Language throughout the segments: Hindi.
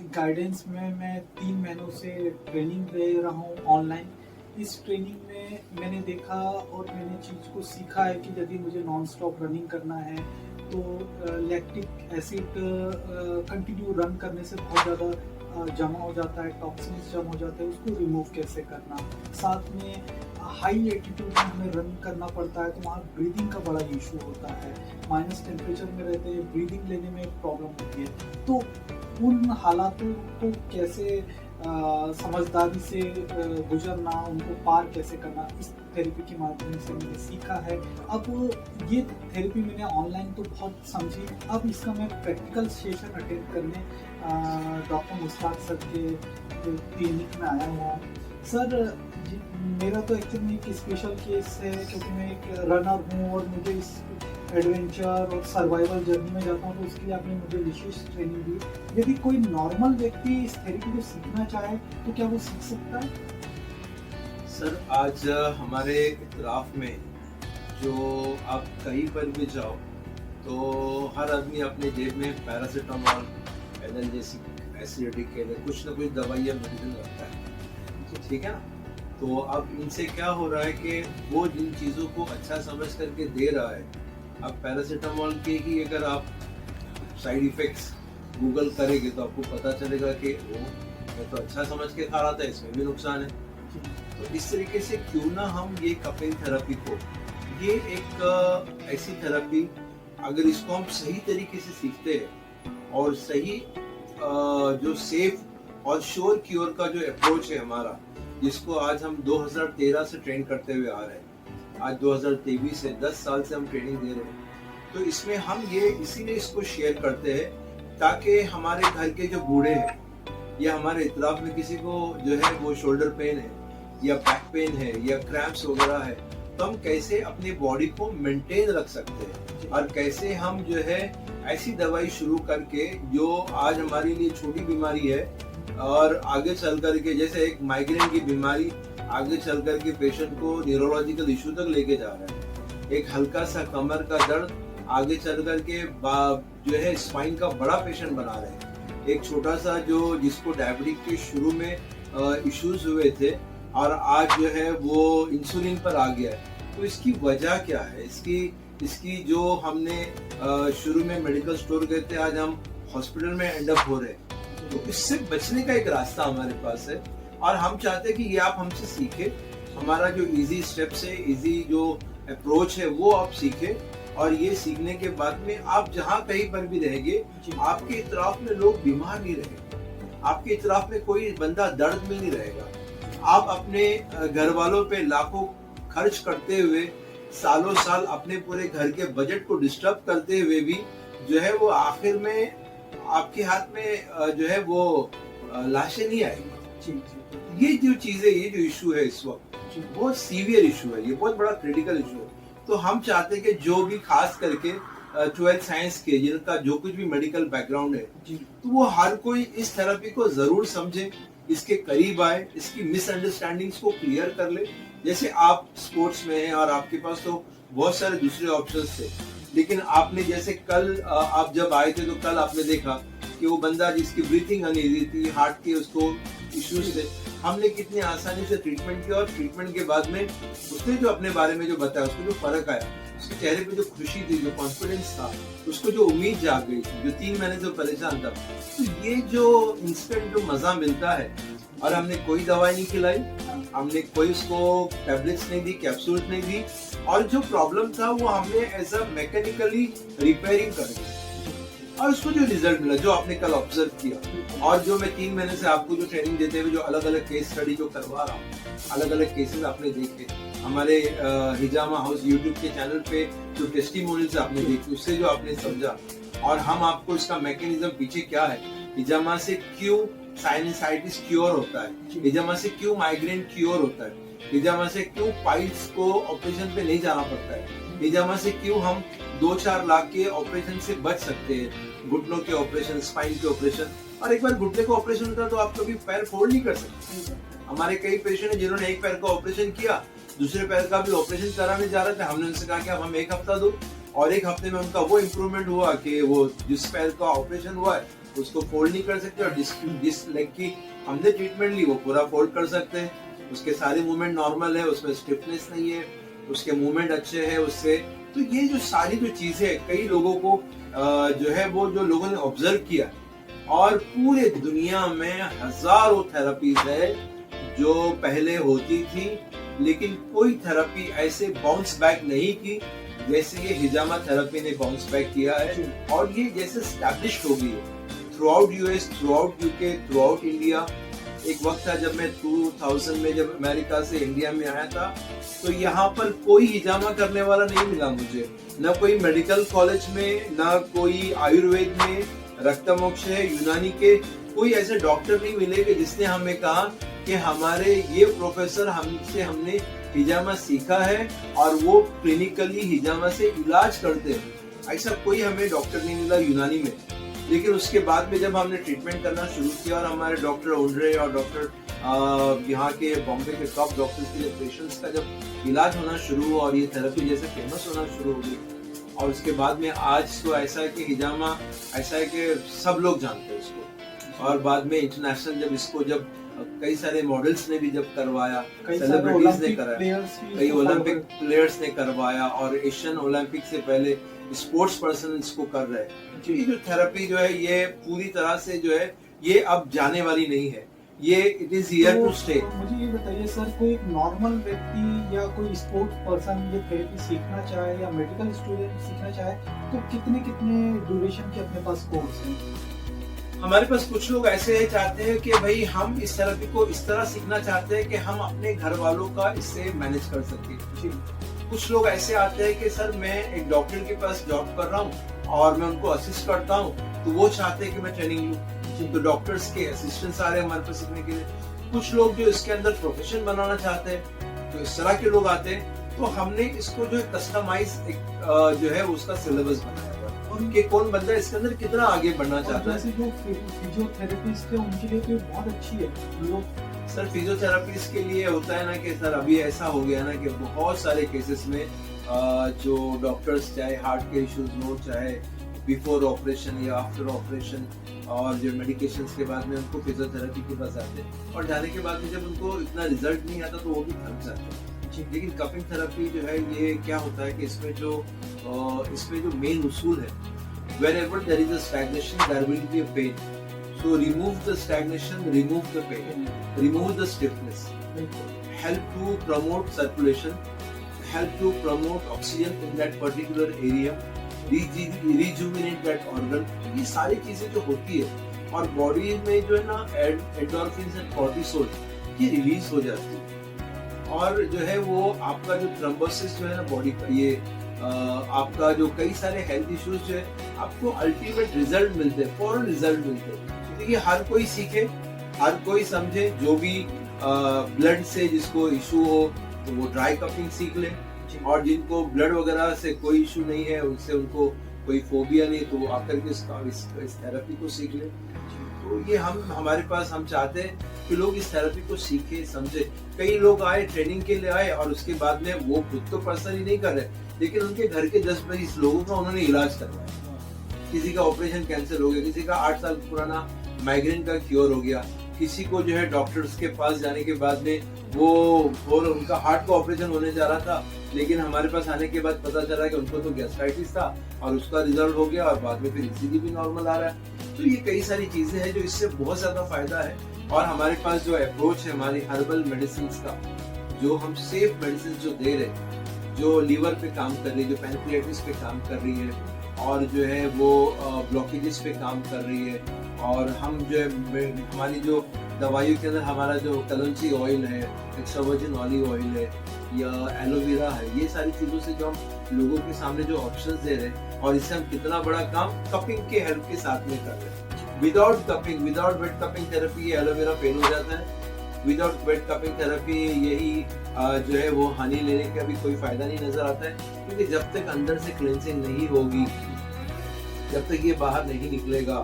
गाइडेंस में मैं 3 महीनों से ट्रेनिंग दे रहा हूँ ऑनलाइन। इस ट्रेनिंग में मैंने देखा और मैंने चीज़ को सीखा है कि यदि मुझे नॉन स्टॉप रनिंग करना है तो लैक्टिक एसिड कंटिन्यू रन करने से बहुत ज़्यादा जमा हो जाता है, टॉक्सिन्स जमा हो जाते हैं, उसको रिमूव कैसे करना। साथ में हाई एल्टीट्यूड में हमें रन करना पड़ता है तो वहाँ ब्रीदिंग का बड़ा इशू होता है। माइनस टेम्परेचर में रहते हैं, ब्रीदिंग लेने में प्रॉब्लम होती है। तो उन हालातों को कैसे समझदारी से गुजरना, उनको पार कैसे करना, इस थेरेपी के माध्यम से मैंने सीखा है। अब ये थेरेपी मैंने ऑनलाइन तो बहुत समझी, अब इसका मैं प्रैक्टिकल सेशन अटेंड करने डॉक्टर मुश्ताक सर के क्लिनिक में आया हुआ हूँ। सर मेरा तो एक्चुअली एक स्पेशल केस है क्योंकि मैं एक रनर हूँ और मुझे इस एडवेंचर और सर्वाइवल जर्नी में जाता हूँ, तो उसके लिए आपने मुझे विशेष ट्रेनिंग दी। यदि कोई नॉर्मल व्यक्ति इस थेरेपी को सीखना चाहे तो क्या वो सीख सकता है? सर आज हमारे इतराफ में जो आप कहीं पर भी जाओ तो हर आदमी अपने जेब में पैरासीटामोल, एनाल्जेसिक, एसिडिक के लिए कुछ ना कुछ दवाई या मेडिसिन रखता है, ठीक है ना। तो अब इनसे क्या हो रहा है कि वो जिन चीज़ों को अच्छा समझ करके दे रहा है, अब पैरासीटामोल के ही अगर आप साइड इफेक्ट्स गूगल करेंगे तो आपको पता चलेगा कि वो मैं तो अच्छा समझ के खा रहा था, इसमें भी नुकसान है। तो इस तरीके से क्यों ना हम ये कपिल थेरेपी को, ये एक ऐसी थेरेपी अगर इसको हम सही तरीके से सीखते हैं और सही जो सेफ और श्योर क्योर का जो अप्रोच है हमारा, जिसको आज हम 2013 से ट्रेन करते हुए आ रहे हैं, आज 2023 से 10 साल से हम ट्रेनिंग दे रहे हैं। तो इसमें हम ये इसीलिए इसको शेयर करते हैं ताकि हमारे घर के जो बूढ़े हैं या हमारे इतराफ में किसी को जो है वो शोल्डर पेन है या बैक पेन है या क्रैम्प्स वगैरह है, तो हम कैसे अपनी बॉडी को मेंटेन रख सकते हैं और कैसे हम जो है ऐसी दवाई शुरू करके जो आज हमारे लिए छोटी बीमारी है और आगे चल करके जैसे एक माइग्रेन की बीमारी आगे चल करके पेशेंट को न्यूरोलॉजिकल इशू तक लेके जा रहा है, एक हल्का सा कमर का दर्द आगे चल करके जो है स्पाइन का बड़ा पेशेंट बना रहे हैं, एक छोटा सा जो जिसको डायबिटिक के शुरू में इश्यूज हुए थे और आज जो है वो इंसुलिन पर आ गया है। तो इसकी वजह क्या है? इसकी जो हमने शुरू में मेडिकल स्टोर गए थे, आज हम हॉस्पिटल में एंड अप हो रहे हैं। तो इससे बचने का एक रास्ता हमारे पास है और हम चाहते हैं कि ये आप हमसे सीखे, हमारा जो इजी स्टेप्स है, इजी जो अप्रोच है वो आप सीखे और ये सीखने के बाद में आप जहाँ कहीं पर भी रहेंगे, आपके इतराफ में लोग बीमार नहीं रहेंगे, आपके इतराफ में कोई बंदा दर्द में नहीं रहेगा। आप अपने घर वालों पे लाखों खर्च करते हुए सालों साल अपने पूरे घर के बजट को डिस्टर्ब करते हुए भी जो है वो आखिर में आपके हाथ में जो है वो लाशें नहीं आएगी। ये जो चीजें, ये जो इशू है इस वक्त बहुत सीवियर इशू है, ये बहुत बड़ा क्रिटिकल इशू है। तो हम चाहते हैं कि जो भी खास करके 12th साइंस के जिनका जो कुछ भी मेडिकल बैकग्राउंड है, तो वो हर कोई इस थेरेपी को जरूर समझे, इसके करीब आए, इसकी मिसअंडरस्टैंडिंग्स को क्लियर कर ले। जैसे आप स्पोर्ट्स में हैं और आपके पास तो बहुत सारे दूसरे ऑप्शंस थे, लेकिन आपने जैसे कल आप जब आए थे तो कल आपने देखा कि वो बंदा जिसकी ब्रीथिंग अनईजी थी, हार्ट के उसको इश्यूज थे, हमने कितनी आसानी से ट्रीटमेंट किया और ट्रीटमेंट के बाद में उसने जो अपने बारे में जो बताया, उसको जो फर्क आया, उसके चेहरे पे जो खुशी थी, जो कॉन्फिडेंस था, उसको जो उम्मीद जाग गई थी, जो 3 महीने से परेशान था, तो ये जो इंस्टेंट जो मजा मिलता है, और हमने कोई दवाई नहीं खिलाई, हमने कोई उसको टैबलेट्स नहीं दी, कैप्सूल नहीं दी, और जो प्रॉब्लम था वो हमने एज अ मैकेनिकली रिपेयरिंग कर दी और उसको जो रिजल्ट मिला, जो आपने कल ऑब्जर्व किया, और जो मैं 3 महीने से आपको जो ट्रेनिंग देते हुए जो अलग अलग केस स्टडी जो करवा रहा हूँ, अलग अलग केसेस आपने देखे, हमारे हिजामा हाउस यूट्यूब के चैनल पे जो टेस्टिमोनियल्स आपने देखे, उससे जो आपने समझा, और हम आपको इसका मैकेनिज्म पीछे क्या है, हिजामा से क्यों साइनसाइटिस क्योर होता है, हिजामा से क्यों माइग्रेन क्योर होता है, हिजामा से क्यों पाइल्स को ऑपरेशन पे नहीं जाना पड़ता है, हिजामा से क्यों हम 2-4 लाख के ऑपरेशन से बच सकते हैं, घुटनों के ऑपरेशन, स्पाइन के ऑपरेशन, और एक बार घुटने का ऑपरेशन होता है तो आप कभी पैर फोल्ड नहीं कर सकते। हमारे कई पेशेंट हैं जिन्होंने एक पैर का ऑपरेशन किया, दूसरे पैर का भी ऑपरेशन कराने जा रहे थे, हमने उनसे कहा कि अब हम 1 हफ्ता दो, और 1 हफ्ते में उनका वो इम्प्रूवमेंट हुआ कि वो जिस पैर का ऑपरेशन हुआ है उसको फोल्ड नहीं कर सकते, और जिस लेग की हमने ट्रीटमेंट ली वो पूरा फोल्ड कर सकते हैं, उसके सारे मूवमेंट नॉर्मल है, उसमें स्टिफनेस नहीं है, उसके मूवमेंट अच्छे हैं उससे। तो ये जो सारी जो चीजें कई लोगों को जो है वो जो लोगों ने ऑब्जर्व किया, और पूरे दुनिया में हजारों थेरेपीज है जो पहले होती थी, लेकिन कोई थेरेपी ऐसे बाउंस बैक नहीं की जैसे ये हिजामा थेरेपी ने बाउंस बैक किया है, और ये जैसे एस्टैब्लिश्ड हो गई है through out US, through out UK, through out India. एक वक्त था जब मैं 2000 में जब अमेरिका से इंडिया में आया था, तो यहाँ पर कोई हिजामा करने वाला नहीं मिला मुझे, ना कोई मेडिकल कॉलेज में, ना कोई आयुर्वेद में, रक्तमोक्ष है, यूनानी के कोई ऐसे डॉक्टर नहीं मिले कि जिसने हमें कहा कि हमारे ये प्रोफेसर हमने हिजामा सीखा है और वो क्लिनिकली हिजामा से इलाज करते हैं। ऐसा कोई हमें डॉक्टर नहीं मिला यूनानी में। लेकिन उसके बाद में जब हमने ट्रीटमेंट करना शुरू किया और हमारे डॉक्टर ओंड्रे और डॉक्टर यहाँ के बॉम्बे के टॉप डॉक्टर्स के पेशेंट्स का जब इलाज होना शुरू हुआ और ये थेरेपी जैसे फेमस होना शुरू हो गई, और उसके बाद में आज तो ऐसा है कि हिजामा ऐसा है कि सब लोग जानते हैं इसको, और बाद में इंटरनेशनल जब इसको जब कई सारे मॉडल्स ने भी जब करवाया, सेलिब्रिटीज ने कराया, कई ओलंपिक प्लेयर्स ने करवाया, और एशियन ओलंपिक से पहले स्पोर्ट्स पर्सन इसको कर रहे हैं। ये जो थेरेपी जो है ये पूरी तरह से जो है ये अब जाने वाली नहीं है, ये it is here to stay. मुझे ये बताइए सर, कोई नॉर्मल व्यक्ति या कोई स्पोर्ट्स पर्सन ये थेरेपी सीखना चाहे या मेडिकल स्टूडेंट सीखना चाहे तो कितने ड्यूरेशन के अपने पास कोर्स हैं? हमारे पास कुछ लोग ऐसे चाहते हैं कि भाई हम इस थेरेपी को इस तरह सीखना चाहते हैं कि हम अपने घर वालों का इससे मैनेज कर सके। कुछ लोग ऐसे आते हैं कि सर मैं एक डॉक्टर के पास जॉब कर रहा हूँ और मैं उनको असिस्ट करता हूँ, तो वो चाहते हैं कि मैं ट्रेनिंग लूँ, तो डॉक्टर्स के असिस्टेंट्स आ रहे हैं हमारे पास सीखने के लिए। कुछ लोग जो इसके अंदर प्रोफेशन बनाना चाहते हैं, तो इस तरह के लोग आते हैं। तो हमने इसको जो है कस्टमाइज जो है उसका सिलेबस बनाया हुआ कि कौन बंदा इसके अंदर कितना आगे बढ़ना चाहता है। जो फिजियोथेरेपिस्ट है उनके लिए तो बहुत अच्छी है। लोग सर फिजियोथेरेपिस्ट के लिए होता है ना कि सर अभी ऐसा हो गया ना कि बहुत सारे केसेस में जो डॉक्टर्स चाहे हार्ट के इश्यूज हो, चाहे बिफोर ऑपरेशन या आफ्टर ऑपरेशन, और जो मेडिकेशंस के बाद में उनको फिजियोथेरेपी के पास आते हैं, और जाने के बाद में जब उनको इतना रिजल्ट नहीं आता तो वो भी थक जाते हैं। लेकिन कपिंग थेरेपी जो है ये क्या होता है कि इसमें जो मेन उसूल है, wherever there is a stagnation there will be a pain, so remove the stagnation, remove the pain, remove the stiffness, help to promote circulation, help to promote oxygen in that particular area, rejuvenate that organ। ये सारी चीजें जो होती है और बॉडी में जो है ना एंडोर्फिन्स एंड कॉर्टिसोल ये रिलीज हो जाती है, और जो है वो आपका जो थ्रोम्बोसिस जो है ना बॉडी का, ये आपका जो कई सारे हेल्थ इश्यूज जो है आपको अल्टीमेट रिजल्ट मिलते हैं, फौरन रिजल्ट मिलते हैं। देखिए हर कोई सीखे, हर कोई समझे, जो भी ब्लड से जिसको इशू हो तो वो ड्राई कपिंग सीख ले, और जिनको ब्लड वगैरह से कोई इशू नहीं है, उनसे उनको कोई फोबिया नहीं, तो आकर के इस थेरेपी को सीख ले। तो ये हमारे पास हम चाहते हैं कि लोग इस थेरेपी को सीखे समझे। कई लोग आए ट्रेनिंग के लिए आए और उसके बाद में वो खुद तो पर्सनली नहीं कर रहे, लेकिन उनके घर के 10-20 लोगों का उन्होंने इलाज करवाया। किसी का ऑपरेशन कैंसिल हो गया, किसी का 8 साल पुराना माइग्रेन का क्योर हो गया, किसी को जो है डॉक्टर्स के पास जाने के बाद में वो और उनका हार्ट का ऑपरेशन होने जा रहा था, लेकिन हमारे पास आने के बाद पता चला कि उनको तो गैस्ट्राइटिस था और उसका रिजल्ट हो गया, और बाद में फिर ईसीजी भी नॉर्मल आ रहा है। तो ये कई सारी चीजें हैं जो इससे बहुत ज्यादा फायदा है। और हमारे पास जो अप्रोच है हमारी हर्बल मेडिसिन का, जो हम सेफ मेडिसिन जो दे रहे हैं, जो लीवर पे काम कर रही है, जो पैनक्रियाटिस पे काम कर रही है, और जो है वो ब्लॉकेजेस पे काम कर रही है, और हम जो है हमारी जो दवाइयों के अंदर हमारा जो कलौंजी ऑयल है, एक्स्ट्रा वर्जिन ऑलिव ऑयल है या एलोवेरा है, ये सारी चीज़ों से जो हम लोगों के सामने जो ऑप्शंस दे रहे हैं, और इससे हम कितना बड़ा काम कपिंग के हेल्प के साथ में कर रहे हैं। Without cupping, without wet cupping therapy aloe vera fail हो जाता है। विदाउट वेट कपिंग थेरेपी यही जो है वो हनी लेने का भी कोई फायदा नहीं नजर आता है, क्योंकि जब तक अंदर से क्लेंसिंग नहीं होगी, जब तक ये बाहर नहीं निकलेगा,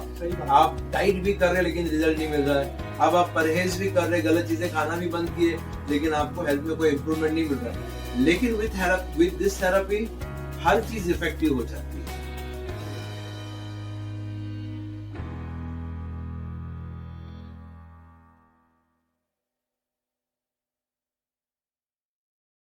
आप डाइट भी कर रहे हैं लेकिन रिजल्ट नहीं मिल रहा है, अब आप परहेज भी कर रहे हैं, गलत चीजें खाना भी बंद किए, लेकिन आपको हेल्थ में कोई इम्प्रूवमेंट नहीं मिल रहा है। लेकिन विद दिस थेरेपी हर चीज इफेक्टिव हो जाती है।